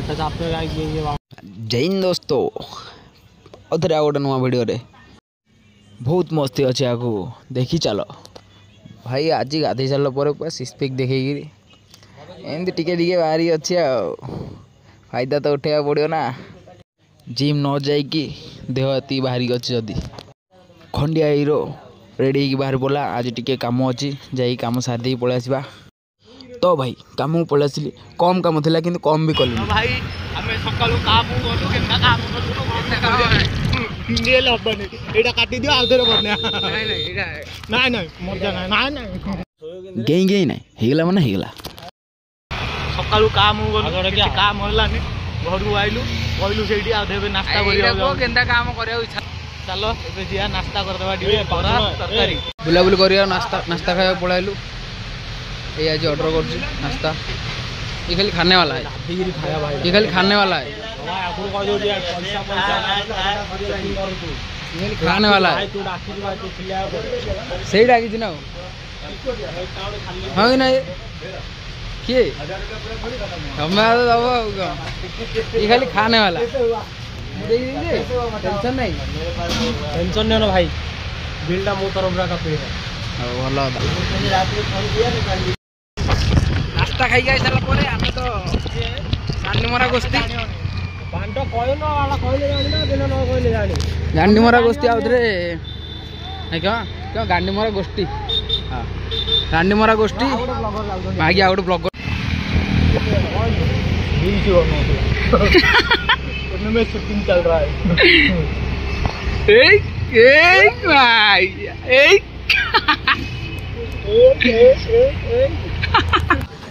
जय हिंद दोस्तों अरे आ गोटे नुआ भिडियो रे बहुत मस्ती अच्छे आगु देखी चलो भाई आज गाधे सारा पूरा सिक्सपैक देखी एमती टिके टिके बाहरी अच्छे फायदा तो उठा पड़ो ना जिम न जाइकी देह एति बाहरी अच्छे जदि खंडिया हीरो रेडी हो बाहर पड़ा आज टिके काम अच्छी जा कम सारी पलि आसवा तो भाई काम को पलि आसली कम कम था कि कम भी कल भाई आमे सकाळू काम करू केनता काम करू एटा काटी दियो आधरे करने नाही नाही एटा नाही नाही मजा नाही नाही नाही गेई गेई नाही हेगला माने हेगला सकाळू काम करू काम हलानी घर आइलु कहलु सेठी आ देबे नाश्ता करियो केनता काम करियो इच्छा चलो एबे जिया नाश्ता कर देबा दिबे बरा तरकारी बुला बुली करियो नाश्ता नाश्ता खाया पळाइलु ये आज ऑर्डर कर नाश्ता ये खाली खाने वाला है ये खाली खाने वाला है ये खाने वाला है सही डाकी ना हाँ कि ना किए ये खाली खाने वाला टेंशन नहीं ना भाई बिल्डा मो तरफ का पे भल नाश्ता खाई खाई सारा पर आम तो गांडीमरा गोष्ठी गांडीमरा गोष्ठी आउे क्या क्या गांडीमरा गोष्ठी हाँ गांडीमरा गोष्ठी मागी आउट ब्लॉगर में शूटिंग चल रहा है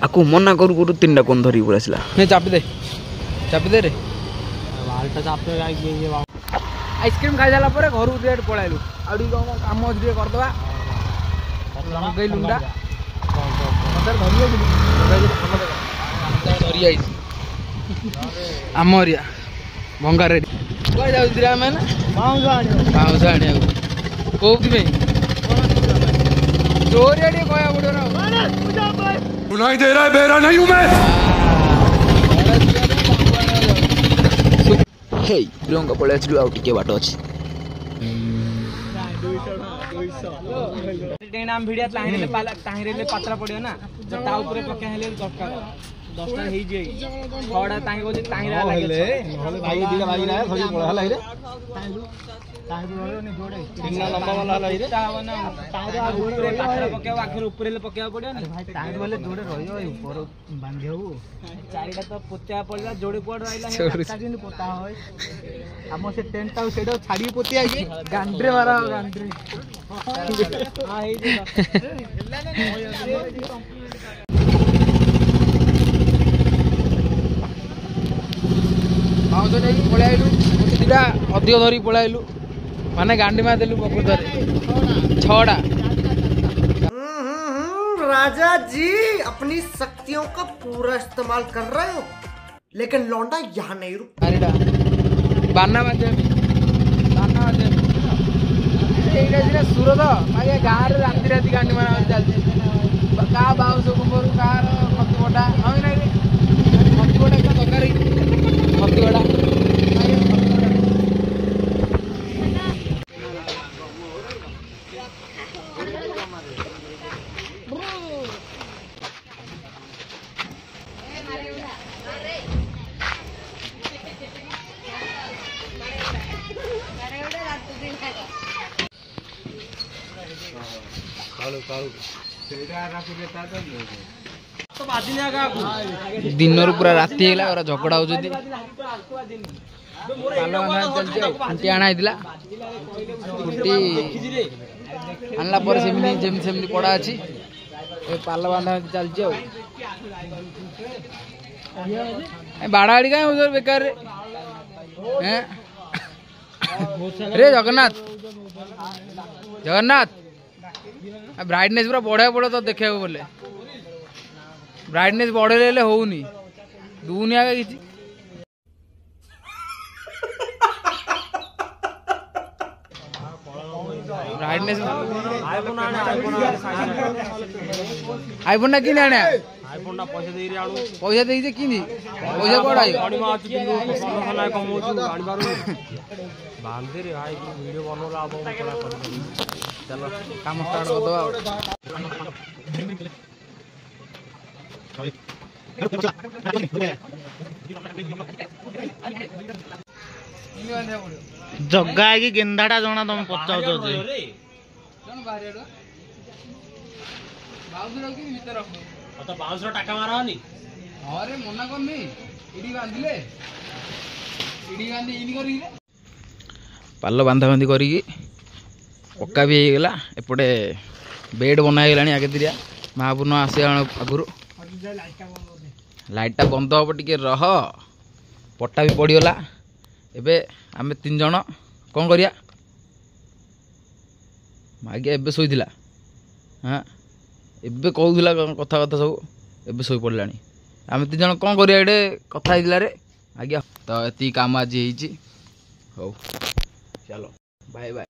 आकु मना करू करू तीन टा कोन धरी पड़ासला नहीं चापी दे रे बालटा चापे आइसक्रीम खाई सारा पर घर रेट पळाइलु आडी काम अच्छे कर दवा गई लुंडा धरी आई आमरिया भंगा रेडी कह जाऊँ आम बाउंस आने कौन चोरी आड़ी कह पड़ो ना सुनाई दे रहा है बेरा नहीं हूं मैं हे प्रियंका पळि आछलु आउ टिके बाट अछि नाम भिडिया ताहिरे पात्रा पड़ियो ना ता ऊपर पके हेले दरकार 10टा हे जे 6टा ताहि को ताहिरा लागे भाई दिला भाई ना खजी पळा हला रे ताहिरो रहयो नि जोडे तीन लंबा वाला हला रे तावना ताहिरा ऊपर पात्रा पके आखिर ऊपर ले पके पड़ियो नि ताहिरो वाले जोडे रहयो ऊपर बांधियो चारिटा तो पोत्या पड़ला जोडे पड़ रहला है दिन पोता होय हम से टेंट हाउस सेडो छाडी पोतिया की गांड्रे मारा गांड्रे हां हे जे बाउंस नहीं पळाइलु दिटा अधिक धरी पळाइलु माने गांडी मा देलु प्रकृत 6टा राजा जी अपनी शक्तियों का पूरा इस्तेमाल कर रहे हो लेकिन लौंडा यहाँ नहीं रुक अरेडा बाना माजे एटा दिना सुर तो मागे गार राती राती गांडी मारा चलते का बाउंस कुंबर कार खतिवटा हम नहीं रे खतिवटा का दरकारी खतिवटा दिन पूरा राति है झगड़ा हो खुंटी आना खुंटी आनला सेमती पड़ा अच्छी पाल बांधा चलती बाड़ा बाड़ी कहीं बेकार रे जगन्नाथ जगन्नाथ ब्राइटनेस पूरा बढ़ा पड़ो तो देखा बोले ब्राइटनेस बढ़े होनी दुनिया का किसी ब्राइटनेस आईफोन आईफोन ना किने आने आईफोन ना पैसा दे रे आलू पैसा देई जे किनी पैसा कोड आयो गाड़ी मार किंतु प्रमोशन आय कमौछु गाड़ी मारू बांध दे रे भाई वीडियो बनोला अब पड़ा कर चलो काम स्टार्ट कर दो जग्गा कि गेंदाटा जना तुम पचाउछ जे जन बाहर बाउदर कि भीतर रख तो 500 टाका मारनी अरे मना करनी इडी बांधिले इडी बांधि इनी करी पाल बांधा बांधि करी पक्का भी हो गला एपटे बेड बना गलानी आगे दिया महापूर्ण आसे आगुरु लाइटा बंद हम टिके रह पट्टा भी पड़गला एबे आमे 3 जण कौन करिया मागे एबे सोईथिला हाँ एबे कहूला कथा कथा सब एबे सोई पड़लानी आमे 3 जण कौन करिया एडे कथा हिला रे आज्ञा तो एती काम आज हो चलो बाय बाय।